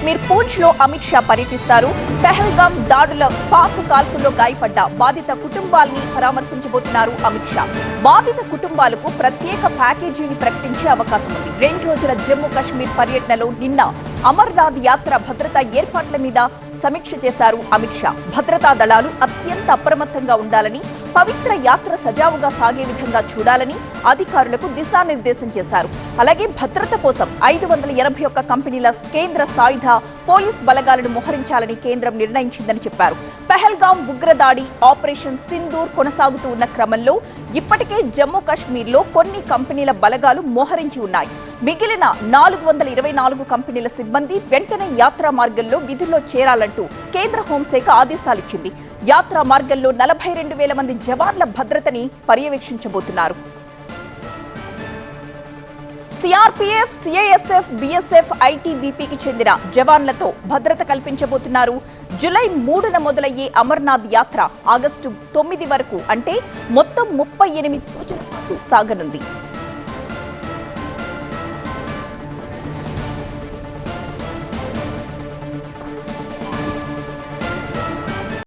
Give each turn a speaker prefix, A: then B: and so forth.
A: కశ్మీర్ పూంచ్ లో అమిత్ షా పర్యటిస్తారు. పెహల్గాం దాడుల పాక్ కాల్పుల్లో గాయపడ్డ బాధిత కుటుంబాల్ని పరామర్శించబోతున్నారు అమిత్ షా. బాధిత కుటుంబాలకు ప్రత్యేక ప్యాకేజీని ప్రకటించే అవకాశం ఉంది. 2 రోజుల జమ్మూ కశ్మీర్ పర్యటనలో నిన్న అమర్నాథ్ యాత్ర భద్రతా ఏర్పాట్ల మీద సమీక్ష చేశారు అమిత్ షా. భద్రతా దళాలు అత్యంత అప్రమత్తంగా ఉండాలని, పవిత్ర యాత్ర సజావుగా సాగే విధంగా చూడాలని అధికారులకు దిశానిర్దేశం చేశారు. అలాగే భద్రత కోసం 581 కంపెనీల కేంద్ర సాయుధ పోలీస్ బలగాలను మోహరించాలని కేంద్రం నిర్ణయించిందని చెప్పారు. పెహల్గాం ఉగ్రదాడి ఆపరేషన్ సింధూర్ కొనసాగుతూ ఉన్న క్రమంలో ఇప్పటికే జమ్మూ కాశ్మీర్లో కొన్ని కంపెనీల బలగాలు మోహరించి ఉన్నాయి. మిగిలిన 424 కంపెనీల సిబ్బంది వెంటనే యాత్రా మార్గంలో విధుల్లో చేరాలంటూ కేంద్ర హోంశాఖ ఆదేశాలిచ్చింది. యాత్రా మార్గంలో 42,000 మంది జవాన్ల భద్రతని పర్యవేక్షించబోతున్నారు. సిఆర్పీఎఫ్, సిఐఎస్ఎఫ్, బీఎస్ఎఫ్, ఐటీబీపీకి చెందిన జవాన్లతో భద్రత కల్పించబోతున్నారు. జూలై 3న మొదలయ్యే అమర్నాథ్ యాత్ర ఆగస్టు 9 వరకు అంటే మొత్తం 38 రోజుల పాటు సాగనుంది.